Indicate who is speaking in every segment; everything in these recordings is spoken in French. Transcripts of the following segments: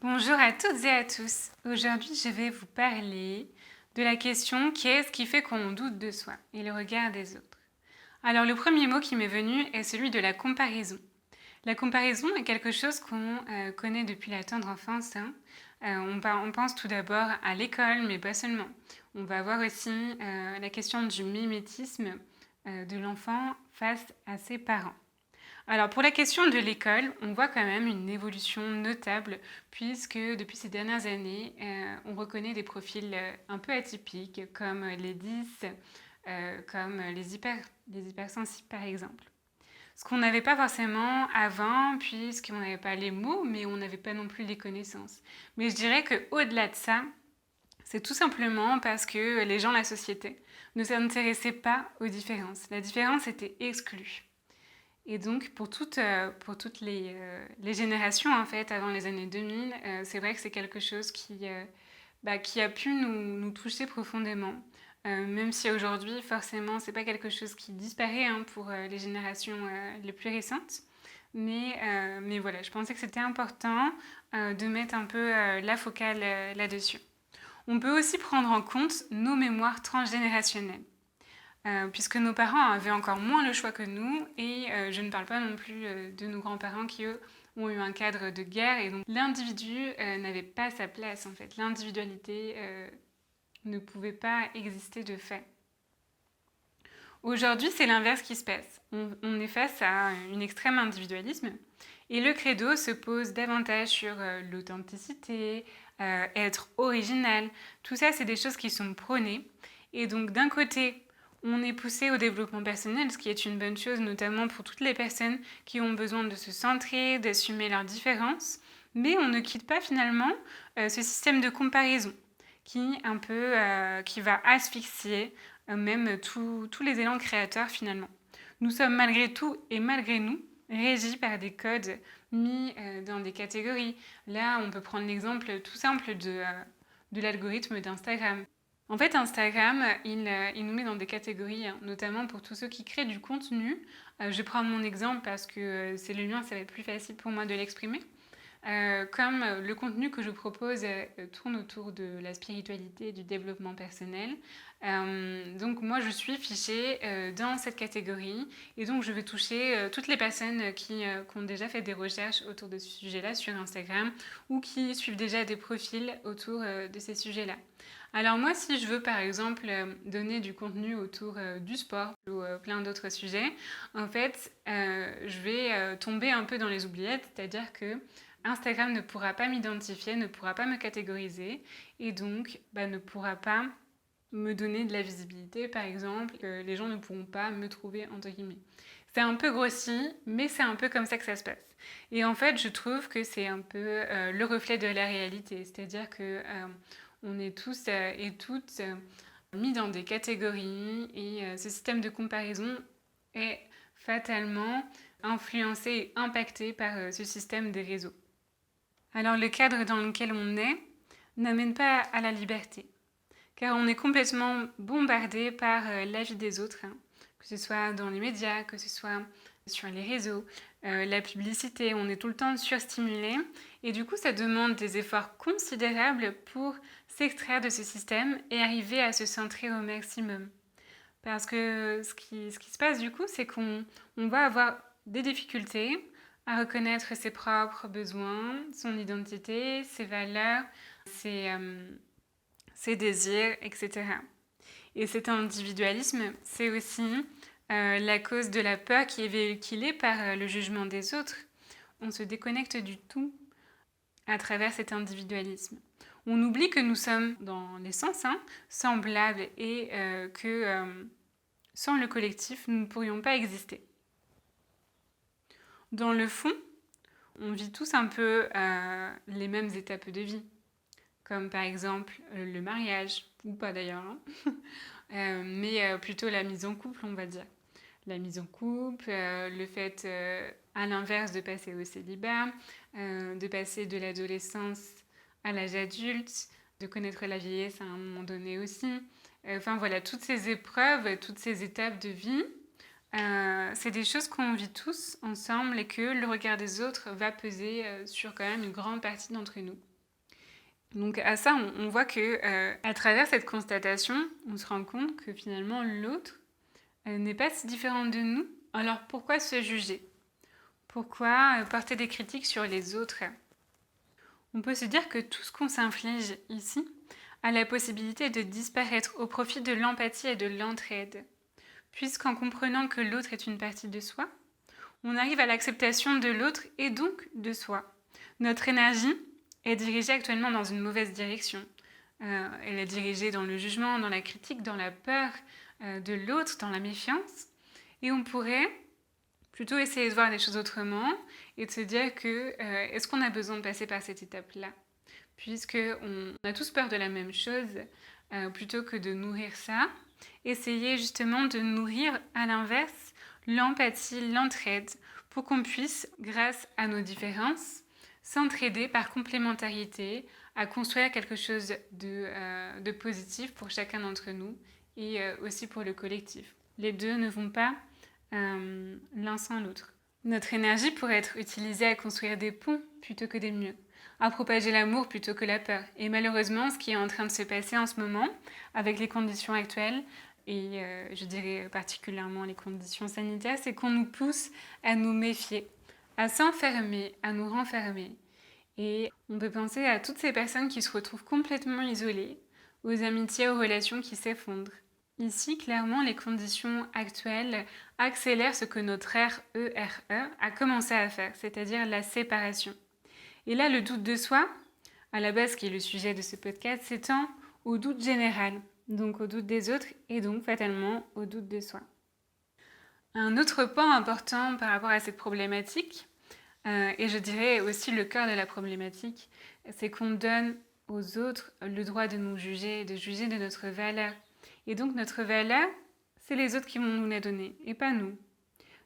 Speaker 1: Bonjour à toutes et à tous. Aujourd'hui, je vais vous parler de la question qu'est-ce qui fait qu'on doute de soi et le regard des autres. Alors, le premier mot qui m'est venu est celui de la comparaison. La comparaison est quelque chose qu'on connaît depuis la tendre enfance, hein. On pense tout d'abord à l'école, mais pas seulement. On va voir aussi la question du mimétisme de l'enfant face à ses parents. Alors pour la question de l'école, on voit quand même une évolution notable puisque depuis ces dernières années, on reconnaît des profils un peu atypiques comme les 10, comme les hypersensibles par exemple. Ce qu'on n'avait pas forcément avant puisqu'on n'avait pas les mots mais on n'avait pas non plus les connaissances. Mais je dirais qu'au-delà de ça, c'est tout simplement parce que les gens de la société ne s'intéressaient pas aux différences. La différence était exclue. Et donc, pour toutes les générations, en fait, avant les années 2000, c'est vrai que c'est quelque chose qui a pu nous toucher profondément. Même si aujourd'hui, forcément, c'est pas quelque chose qui disparaît hein, pour les générations les plus récentes. Mais voilà, je pensais que c'était important de mettre un peu la focale là-dessus. On peut aussi prendre en compte nos mémoires transgénérationnelles. Puisque nos parents avaient encore moins le choix que nous, et je ne parle pas non plus de nos grands-parents qui, eux, ont eu un cadre de guerre, et donc l'individu n'avait pas sa place, en fait. L'individualité ne pouvait pas exister de fait. Aujourd'hui, c'est l'inverse qui se passe. On est face à un extrême individualisme, et le credo se pose davantage sur l'authenticité, être original. Tout ça, c'est des choses qui sont prônées. Et donc, d'un côté, on est poussé au développement personnel, ce qui est une bonne chose, notamment pour toutes les personnes qui ont besoin de se centrer, d'assumer leurs différences. Mais on ne quitte pas finalement ce système de comparaison qui va asphyxier même tous les élans créateurs finalement. Nous sommes malgré tout et malgré nous régis par des codes mis dans des catégories. Là, on peut prendre l'exemple tout simple de l'algorithme d'Instagram. En fait, Instagram, il nous met dans des catégories, hein, notamment pour tous ceux qui créent du contenu. Je vais prendre mon exemple parce que c'est le mien, ça va être plus facile pour moi de l'exprimer. Comme le contenu que je propose tourne autour de la spiritualité et du développement personnel. Donc moi je suis fichée dans cette catégorie et donc je vais toucher toutes les personnes qui ont déjà fait des recherches autour de ce sujet-là sur Instagram ou qui suivent déjà des profils autour de ces sujets-là. Alors moi si je veux par exemple donner du contenu autour du sport ou plein d'autres sujets, en fait je vais tomber un peu dans les oubliettes, c'est-à-dire que Instagram ne pourra pas m'identifier, ne pourra pas me catégoriser et donc ne pourra pas me donner de la visibilité, par exemple, que les gens ne pourront pas me trouver, entre guillemets. C'est un peu grossi, mais c'est un peu comme ça que ça se passe. Et en fait, je trouve que c'est un peu le reflet de la réalité, c'est-à-dire que on est tous et toutes mis dans des catégories et ce système de comparaison est fatalement influencé et impacté par ce système des réseaux. Alors le cadre dans lequel on est n'amène pas à la liberté, car on est complètement bombardé par la vie des autres, hein, que ce soit dans les médias, que ce soit sur les réseaux, la publicité, on est tout le temps surstimulé, et du coup ça demande des efforts considérables pour s'extraire de ce système et arriver à se centrer au maximum. Parce que ce qui se passe du coup, c'est qu'on va avoir des difficultés à reconnaître ses propres besoins, son identité, ses valeurs, ses désirs, etc. Et cet individualisme, c'est aussi la cause de la peur qui est véhiculée par le jugement des autres. On se déconnecte du tout à travers cet individualisme. On oublie que nous sommes, dans l'essence, hein, semblables et que sans le collectif, nous ne pourrions pas exister. Dans le fond, on vit tous un peu les mêmes étapes de vie, comme par exemple le mariage, ou pas d'ailleurs, hein. Mais plutôt la mise en couple, on va dire. La mise en couple, le fait, à l'inverse, de passer au célibat, de passer de l'adolescence à l'âge adulte, de connaître la vieillesse à un moment donné aussi. Enfin voilà, toutes ces épreuves, toutes ces étapes de vie, c'est des choses qu'on vit tous ensemble et que le regard des autres va peser sur quand même une grande partie d'entre nous. Donc à ça, on voit que à travers cette constatation, on se rend compte que finalement l'autre n'est pas si différent de nous. Alors pourquoi se juger? Pourquoi porter des critiques sur les autres? On peut se dire que tout ce qu'on s'inflige ici a la possibilité de disparaître au profit de l'empathie et de l'entraide. Puisqu'en comprenant que l'autre est une partie de soi, on arrive à l'acceptation de l'autre et donc de soi. Notre énergie est dirigée actuellement dans une mauvaise direction. Elle est dirigée dans le jugement, dans la critique, dans la peur de l'autre, dans la méfiance. Et on pourrait plutôt essayer de voir les choses autrement et de se dire que est-ce qu'on a besoin de passer par cette étape-là? Puisqu'on a tous peur de la même chose, plutôt que de nourrir ça, essayer justement de nourrir à l'inverse l'empathie, l'entraide, pour qu'on puisse, grâce à nos différences, s'entraider par complémentarité, à construire quelque chose de positif pour chacun d'entre nous et aussi pour le collectif. Les deux ne vont pas l'un sans l'autre. Notre énergie pourrait être utilisée à construire des ponts plutôt que des murs, à propager l'amour plutôt que la peur. Et malheureusement, ce qui est en train de se passer en ce moment, avec les conditions actuelles, et je dirais particulièrement les conditions sanitaires, c'est qu'on nous pousse à nous méfier, à s'enfermer, à nous renfermer. Et on peut penser à toutes ces personnes qui se retrouvent complètement isolées, aux amitiés, aux relations qui s'effondrent. Ici, clairement, les conditions actuelles accélèrent ce que notre RERE a commencé à faire, c'est-à-dire la séparation. Et là, le doute de soi, à la base, qui est le sujet de ce podcast, s'étend au doute général, donc au doute des autres et donc fatalement au doute de soi. Un autre point important par rapport à cette problématique, et je dirais aussi le cœur de la problématique, c'est qu'on donne aux autres le droit de nous juger, de juger de notre valeur. Et donc notre valeur, c'est les autres qui vont nous la donner, et pas nous.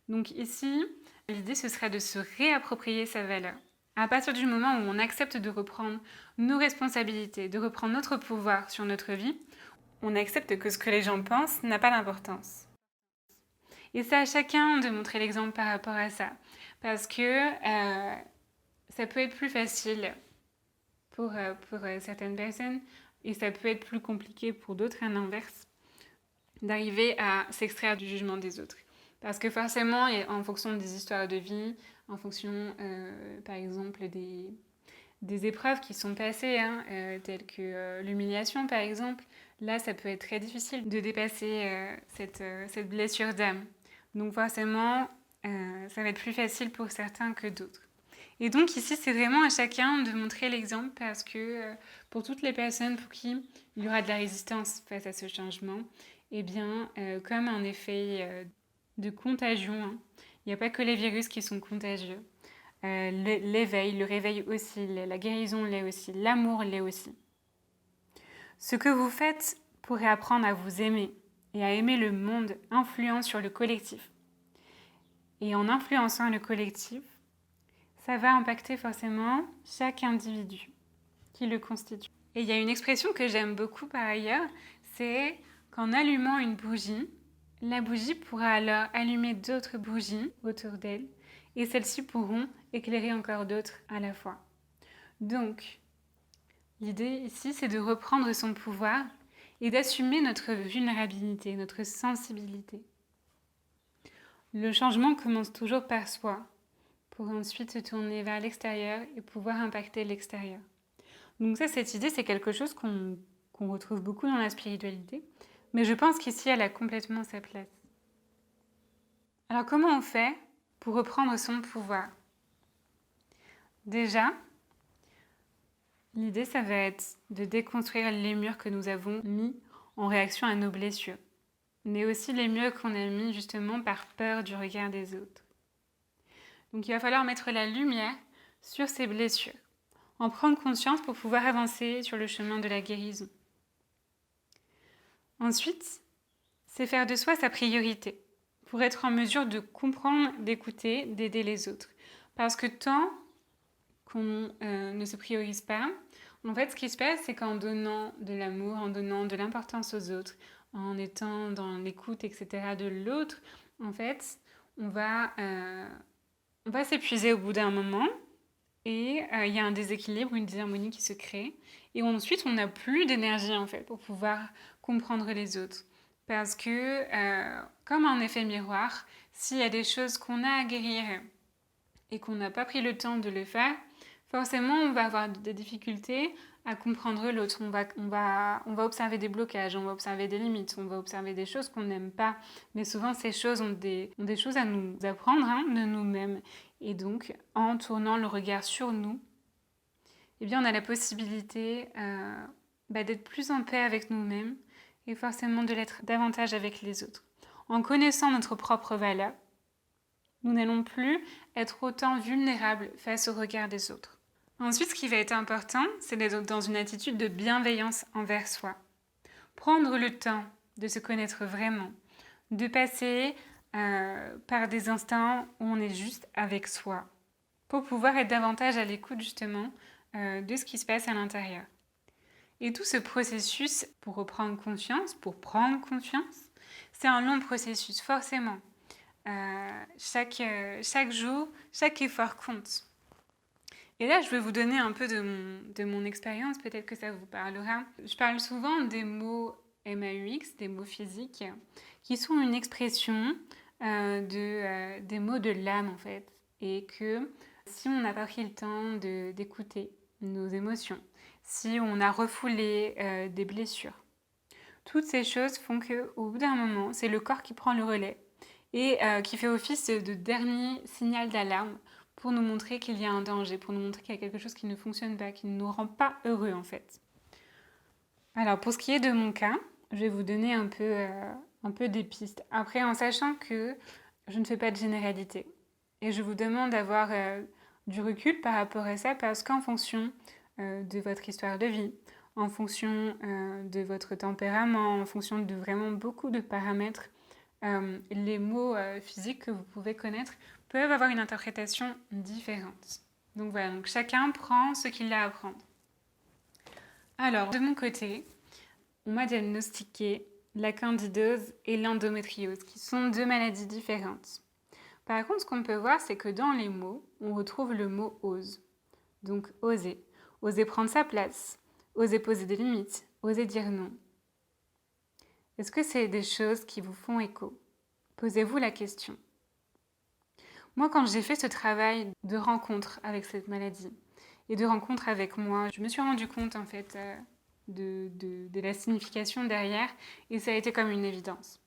Speaker 1: Donc ici, l'idée, ce serait de se réapproprier sa valeur. À partir du moment où on accepte de reprendre nos responsabilités, de reprendre notre pouvoir sur notre vie, on accepte que ce que les gens pensent n'a pas d'importance. Et c'est à chacun de montrer l'exemple par rapport à ça. Parce que ça peut être plus facile pour certaines personnes et ça peut être plus compliqué pour d'autres, à l'inverse, d'arriver à s'extraire du jugement des autres. Parce que forcément, en fonction des histoires de vie, en fonction, par exemple, des épreuves qui sont passées, telles que l'humiliation, par exemple, là, ça peut être très difficile de dépasser cette blessure d'âme. Donc forcément, ça va être plus facile pour certains que d'autres. Et donc ici, c'est vraiment à chacun de montrer l'exemple parce que pour toutes les personnes pour qui il y aura de la résistance face à ce changement, eh bien, comme un effet de contagion, il n'y a pas que les virus qui sont contagieux. L'éveil, le réveil aussi, la guérison l'est aussi, l'amour l'est aussi. Ce que vous faites pour apprendre à vous aimer et à aimer le monde influence sur le collectif. Et en influençant le collectif, ça va impacter forcément chaque individu qui le constitue. Et il y a une expression que j'aime beaucoup par ailleurs, c'est qu'en allumant une bougie, la bougie pourra alors allumer d'autres bougies autour d'elle et celles-ci pourront éclairer encore d'autres à la fois. Donc, l'idée ici, c'est de reprendre son pouvoir et d'assumer notre vulnérabilité, notre sensibilité. Le changement commence toujours par soi, pour ensuite se tourner vers l'extérieur et pouvoir impacter l'extérieur. Donc ça, cette idée, c'est quelque chose qu'on retrouve beaucoup dans la spiritualité, mais je pense qu'ici, elle a complètement sa place. Alors comment on fait pour reprendre son pouvoir? Déjà, l'idée, ça va être de déconstruire les murs que nous avons mis en réaction à nos blessures, mais aussi les murs qu'on a mis justement par peur du regard des autres. Donc il va falloir mettre la lumière sur ces blessures, en prendre conscience pour pouvoir avancer sur le chemin de la guérison. Ensuite, c'est faire de soi sa priorité, pour être en mesure de comprendre, d'écouter, d'aider les autres. Parce que tant qu'on ne se priorise pas, en fait, ce qui se passe, c'est qu'en donnant de l'amour, en donnant de l'importance aux autres, en étant dans l'écoute, etc., de l'autre, en fait, on va s'épuiser au bout d'un moment et il y a un déséquilibre, une dysharmonie qui se crée. Et ensuite, on n'a plus d'énergie en fait pour pouvoir comprendre les autres. Parce que, comme un effet miroir, s'il y a des choses qu'on a à guérir et qu'on n'a pas pris le temps de le faire, forcément, on va avoir des difficultés à comprendre l'autre. On va observer des blocages, on va observer des limites, on va observer des choses qu'on n'aime pas. Mais souvent, ces choses ont des choses à nous apprendre de nous-mêmes. Et donc, en tournant le regard sur nous, eh bien, on a la possibilité d'être plus en paix avec nous-mêmes et forcément de l'être davantage avec les autres. En connaissant notre propre valeur, nous n'allons plus être autant vulnérables face au regard des autres. Ensuite, ce qui va être important, c'est d'être dans une attitude de bienveillance envers soi. Prendre le temps de se connaître vraiment, de passer par des instants où on est juste avec soi, pour pouvoir être davantage à l'écoute justement de ce qui se passe à l'intérieur. Et tout ce processus pour reprendre confiance, pour prendre confiance, c'est un long processus, forcément. Chaque jour, chaque effort compte. Et là, je vais vous donner un peu de mon expérience, peut-être que ça vous parlera. Je parle souvent des mots MAUX, des mots physiques, qui sont une expression des mots de l'âme, en fait. Et que si on n'a pas pris le temps d'écouter nos émotions, si on a refoulé des blessures, toutes ces choses font qu'au bout d'un moment, c'est le corps qui prend le relais et qui fait office de dernier signal d'alarme pour nous montrer qu'il y a un danger, pour nous montrer qu'il y a quelque chose qui ne fonctionne pas, qui ne nous rend pas heureux en fait. Alors pour ce qui est de mon cas, je vais vous donner un peu des pistes. Après, en sachant que je ne fais pas de généralité. Et je vous demande d'avoir du recul par rapport à ça parce qu'en fonction de votre histoire de vie, en fonction de votre tempérament, en fonction de vraiment beaucoup de paramètres, les mots physiques que vous pouvez connaître peuvent avoir une interprétation différente. Donc voilà, donc chacun prend ce qu'il a à prendre. Alors, de mon côté, on m'a diagnostiqué la candidose et l'endométriose, qui sont deux maladies différentes. Par contre, ce qu'on peut voir, c'est que dans les mots, on retrouve le mot ose. Donc oser. Oser prendre sa place. Oser poser des limites. Oser dire non. Est-ce que c'est des choses qui vous font écho? Posez-vous la question. Moi, quand j'ai fait ce travail de rencontre avec cette maladie et de rencontre avec moi, je me suis rendu compte en fait de la signification derrière et ça a été comme une évidence.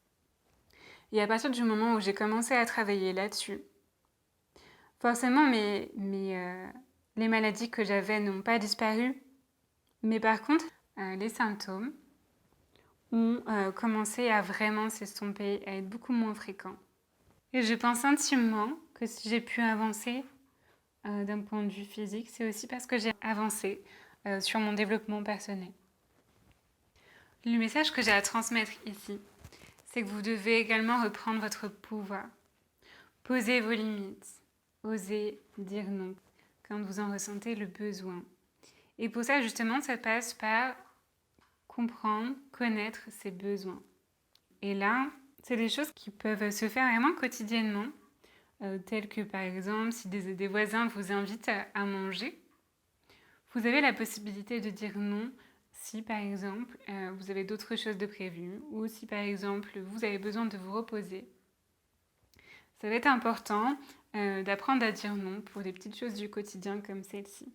Speaker 1: Et à partir du moment où j'ai commencé à travailler là-dessus, forcément les maladies que j'avais n'ont pas disparu, mais par contre, les symptômes ont commencé à vraiment s'estomper, à être beaucoup moins fréquents. Et je pense intimement que si j'ai pu avancer d'un point de vue physique, c'est aussi parce que j'ai avancé sur mon développement personnel. Le message que j'ai à transmettre ici, c'est que vous devez également reprendre votre pouvoir. Posez vos limites. Osez dire non quand vous en ressentez le besoin. Et pour ça, justement, ça passe par comprendre, connaître ses besoins. Et là, c'est des choses qui peuvent se faire vraiment quotidiennement, telles que par exemple, si des voisins vous invitent à manger, vous avez la possibilité de dire non si par exemple vous avez d'autres choses de prévues ou si par exemple vous avez besoin de vous reposer. Ça va être important d'apprendre à dire non pour des petites choses du quotidien comme celle-ci.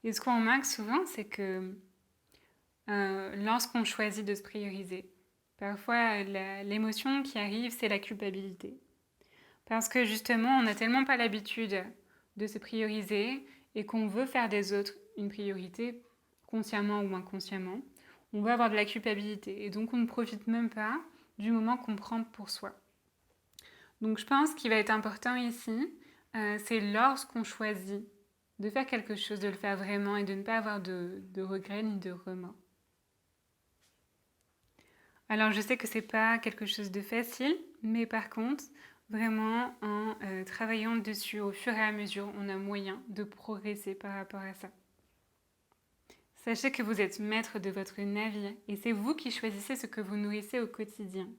Speaker 1: Et ce qu'on remarque souvent, c'est que lorsqu'on choisit de se prioriser, parfois l'émotion qui arrive, c'est la culpabilité. Parce que justement, on n'a tellement pas l'habitude de se prioriser et qu'on veut faire des autres une priorité, consciemment ou inconsciemment, on va avoir de la culpabilité. Et donc, on ne profite même pas du moment qu'on prend pour soi. Donc, je pense qu'il va être important ici, c'est lorsqu'on choisit de faire quelque chose, de le faire vraiment et de ne pas avoir de regrets ni de remords. Alors, je sais que c'est pas quelque chose de facile, mais par contre, vraiment, en travaillant dessus au fur et à mesure, on a moyen de progresser par rapport à ça. Sachez que vous êtes maître de votre navire et c'est vous qui choisissez ce que vous nourrissez au quotidien.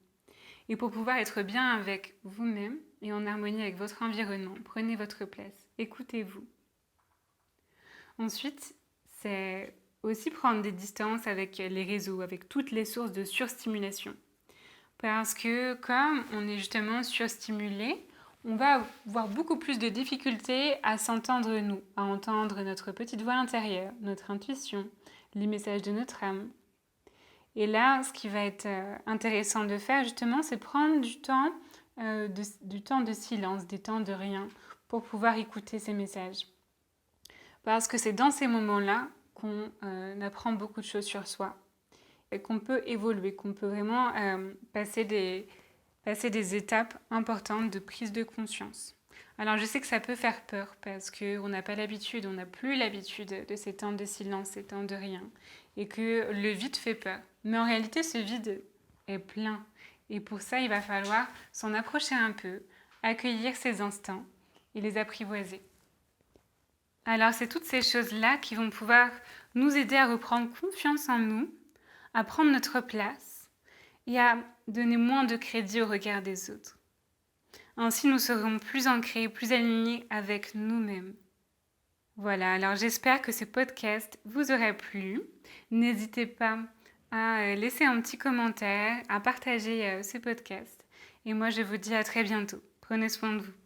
Speaker 1: Et pour pouvoir être bien avec vous-même et en harmonie avec votre environnement, prenez votre place, écoutez-vous. Ensuite, c'est aussi prendre des distances avec les réseaux, avec toutes les sources de surstimulation. Parce que comme on est justement surstimulé, on va avoir beaucoup plus de difficultés à s'entendre nous, à entendre notre petite voix intérieure, notre intuition, les messages de notre âme. Et là, ce qui va être intéressant de faire justement, c'est prendre du temps de silence, des temps de rien, pour pouvoir écouter ces messages. Parce que c'est dans ces moments-là qu'on apprend beaucoup de choses sur soi et qu'on peut évoluer, qu'on peut vraiment passer des étapes importantes de prise de conscience. Alors je sais que ça peut faire peur parce qu'on n'a pas l'habitude, on n'a plus l'habitude de ces temps de silence, ces temps de rien, et que le vide fait peur. Mais en réalité, ce vide est plein. Et pour ça, il va falloir s'en approcher un peu, accueillir ces instants et les apprivoiser. Alors c'est toutes ces choses-là qui vont pouvoir nous aider à reprendre confiance en nous, à prendre notre place et à donner moins de crédit au regard des autres. Ainsi, nous serons plus ancrés, plus alignés avec nous-mêmes. Voilà, alors j'espère que ce podcast vous aura plu. N'hésitez pas à laisser un petit commentaire, à partager ce podcast. Et moi, je vous dis à très bientôt. Prenez soin de vous.